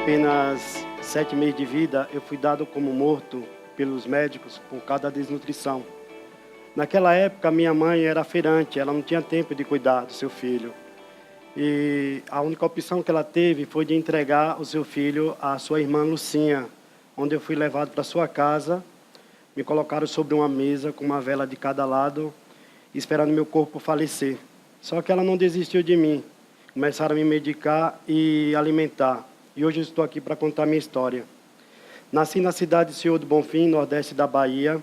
apenas 7 meses de vida, eu fui dado como morto pelos médicos por causa da desnutrição. Naquela época, minha mãe era feirante, ela não tinha tempo de cuidar do seu filho. E a única opção que ela teve foi de entregar o seu filho à sua irmã Lucinha, onde eu fui levado para sua casa, me colocaram sobre uma mesa com uma vela de cada lado, esperando meu corpo falecer. Só que ela não desistiu de mim. Começaram a me medicar e alimentar. E hoje eu estou aqui para contar minha história. Nasci na cidade de Senhor do Bonfim, nordeste da Bahia,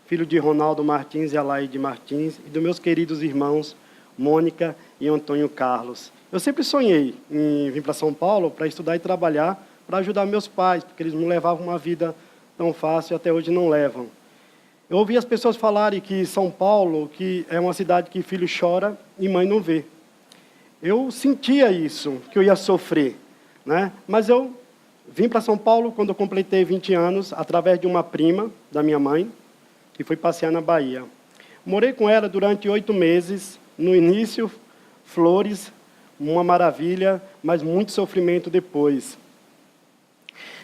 filho de Ronaldo Martins e Alaide Martins, e dos meus queridos irmãos, Mônica e Antônio Carlos. Eu sempre sonhei em vir para São Paulo para estudar e trabalhar, para ajudar meus pais, porque eles não levavam uma vida tão fácil e até hoje não levam. Eu ouvi as pessoas falarem que São Paulo que é uma cidade que filho chora e mãe não vê. Eu sentia isso, que eu ia sofrer, né? Mas eu vim para São Paulo quando eu completei 20 anos, através de uma prima da minha mãe, que foi passear na Bahia. Morei com ela durante 8 meses. No início, flores, uma maravilha, mas muito sofrimento depois.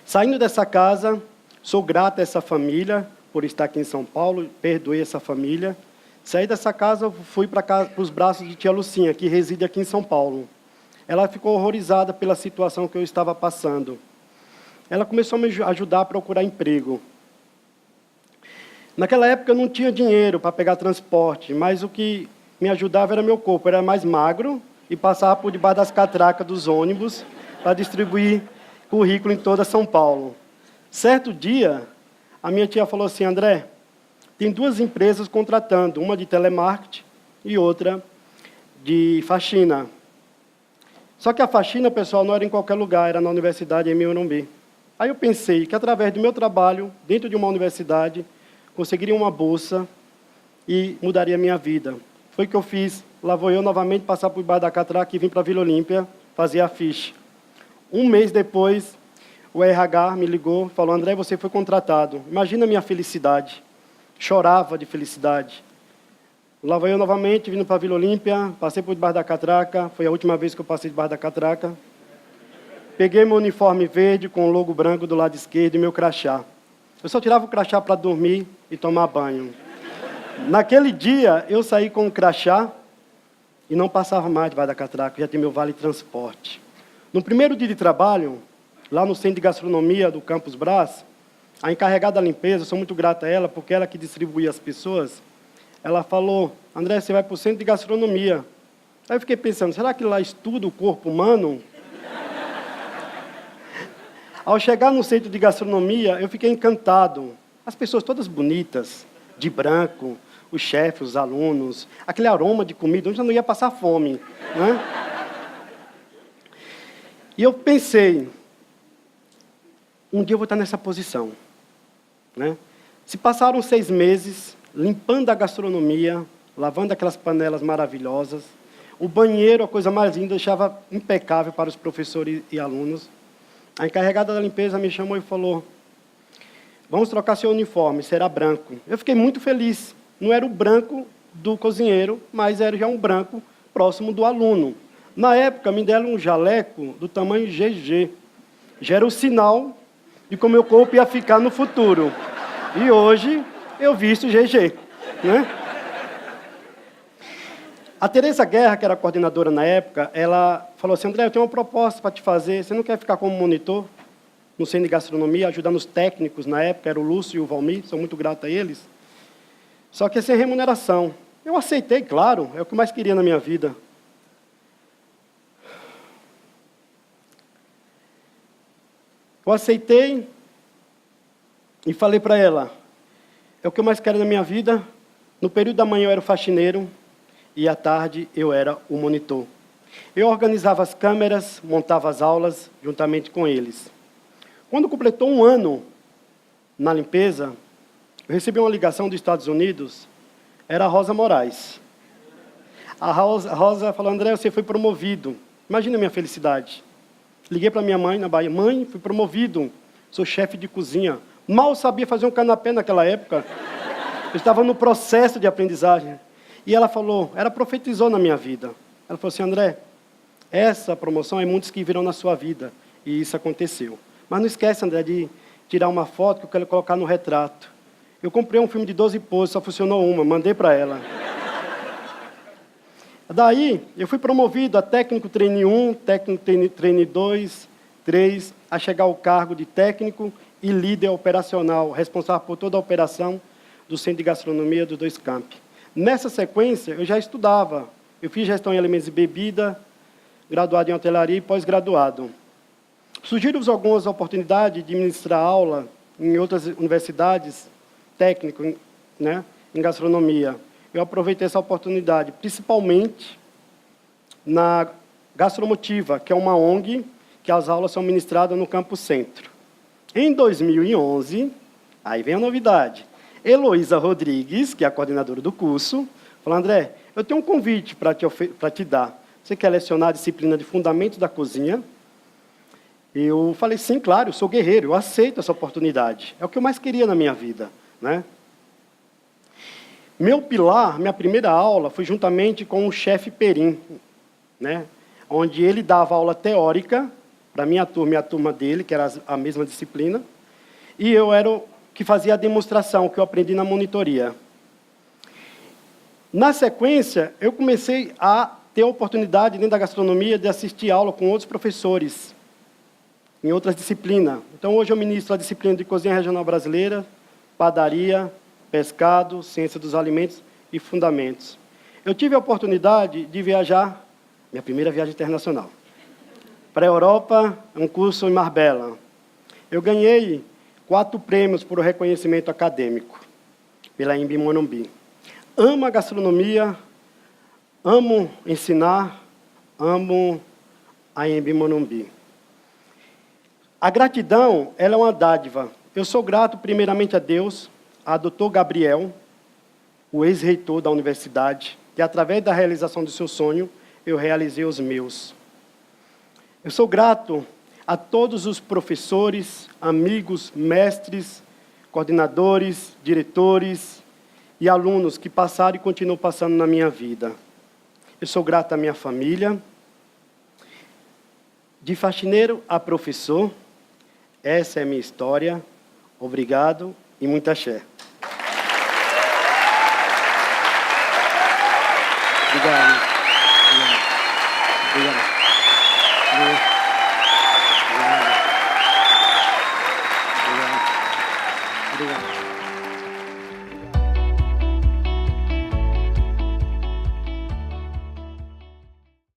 Saindo dessa casa, sou grato a essa família por estar aqui em São Paulo, perdoei essa família. Saí dessa casa, fui para os braços de tia Lucinha, que reside aqui em São Paulo. Ela ficou horrorizada pela situação que eu estava passando. Ela começou a me ajudar a procurar emprego. Naquela época eu não tinha dinheiro para pegar transporte, mas o que me ajudava era meu corpo. Eu era mais magro e passava por debaixo das catracas dos ônibus para distribuir currículo em toda São Paulo. Certo dia, a minha tia falou assim: André, tem 2 empresas contratando, uma de telemarketing e outra de faxina. Só que a faxina, pessoal, não era em qualquer lugar, era na universidade em Morumbi. Aí eu pensei que, através do meu trabalho, dentro de uma universidade, conseguiria uma bolsa e mudaria a minha vida. Foi o que eu fiz. Lá vou eu novamente passar por debaixo da catraca e vim para a Vila Olímpia fazer a ficha. 1 mês depois, o RH me ligou e falou: André, você foi contratado. Imagina a minha felicidade. Chorava de felicidade. Lá vou eu novamente, vindo para a Vila Olímpia, passei por debaixo da catraca, foi a última vez que eu passei debaixo da catraca. Peguei meu uniforme verde com o logo branco do lado esquerdo e meu crachá. Eu só tirava o crachá para dormir e tomar banho. Naquele dia, eu saí com o crachá e não passava mais debaixo da catraca, já tinha meu vale transporte. No primeiro dia de trabalho, lá no Centro de Gastronomia do Campus Brás, a encarregada da limpeza, eu sou muito grato a ela, porque ela que distribuía as pessoas, ela falou: André, você vai para o Centro de Gastronomia. Aí eu fiquei pensando, será que lá estuda o corpo humano? Ao chegar no Centro de Gastronomia, eu fiquei encantado. As pessoas todas bonitas, de branco, os chefes, os alunos, aquele aroma de comida, onde eu não ia passar fome, né? E eu pensei, um dia eu vou estar nessa posição, né? Se passaram 6 meses, limpando a gastronomia, lavando aquelas panelas maravilhosas, o banheiro, a coisa mais linda, deixava impecável para os professores e alunos. A encarregada da limpeza me chamou e falou: vamos trocar seu uniforme, será branco. Eu fiquei muito feliz. Não era o branco do cozinheiro, mas era já um branco próximo do aluno. Na época, me deram um jaleco do tamanho GG. Já era o sinal de como meu corpo ia ficar no futuro. E hoje, eu visto GG, né? A Tereza Guerra, que era a coordenadora na época, ela falou assim: André, eu tenho uma proposta para te fazer. Você não quer ficar como monitor no Centro de Gastronomia, ajudando os técnicos na época, era o Lúcio e o Valmir, sou muito grato a eles. Só que sem remuneração. Eu aceitei, claro, é o que eu mais queria na minha vida. Eu aceitei e falei para ela: é o que eu mais quero na minha vida. No período da manhã eu era o faxineiro e à tarde eu era o monitor. Eu organizava as câmeras, montava as aulas juntamente com eles. Quando completou 1 ano na limpeza, eu recebi uma ligação dos Estados Unidos, era a Rosa Moraes. A Rosa falou: André, você foi promovido. Imagina a minha felicidade. Liguei para minha mãe na Bahia: mãe, fui promovido, sou chefe de cozinha. Mal sabia fazer um canapé naquela época. Eu estava no processo de aprendizagem. E ela falou, ela profetizou na minha vida. Ela falou assim: André, essa promoção é muitos que virão na sua vida. e isso aconteceu. Mas não esquece, André, de tirar uma foto que eu quero colocar no retrato. Eu comprei um filme de 12 poses, só funcionou uma, mandei para ela. Daí, eu fui promovido a técnico trainee 1, técnico trainee 2, 3, a chegar ao cargo de técnico e líder operacional, responsável por toda a operação do Centro de Gastronomia dos 2 campi. Nessa sequência, eu já estudava. Eu fiz gestão em alimentos e bebida, graduado em hotelaria e pós-graduado. Surgiram algumas oportunidades de ministrar aula em outras universidades, técnico, né, em gastronomia. Eu aproveitei essa oportunidade, principalmente na Gastromotiva, que é uma ONG, que as aulas são ministradas no Campo Centro. Em 2011, aí vem a novidade, Heloísa Rodrigues, que é a coordenadora do curso, falou: André, eu tenho um convite para te dar. Você quer lecionar a disciplina de Fundamentos da Cozinha? Eu falei: sim, claro, eu sou guerreiro, eu aceito essa oportunidade. É o que eu mais queria na minha vida, né? Meu pilar, minha primeira aula, foi juntamente com o chefe Perim, né? Onde ele dava aula teórica para a minha turma e a turma dele, que era a mesma disciplina, e eu era o que fazia a demonstração, que eu aprendi na monitoria. Na sequência, eu comecei a ter a oportunidade, dentro da gastronomia, de assistir aula com outros professores, em outras disciplinas. Então, hoje eu ministro a disciplina de Cozinha Regional Brasileira, Padaria, Pescado, Ciência dos Alimentos e Fundamentos. Eu tive a oportunidade de viajar, minha primeira viagem internacional, para a Europa, um curso em Marbella. Eu ganhei 4 prêmios por reconhecimento acadêmico, pela Embi Morumbi. Amo a gastronomia, amo ensinar, amo a Embi Morumbi. A gratidão, ela é uma dádiva. Eu sou grato, primeiramente, a Deus, a Dr. Gabriel, o ex-reitor da universidade, que, através da realização do seu sonho, eu realizei os meus. Eu sou grato a todos os professores, amigos, mestres, coordenadores, diretores e alunos que passaram e continuam passando na minha vida. Eu sou grato à minha família, de faxineiro a professor. Essa é a minha história. Obrigado e muita axé.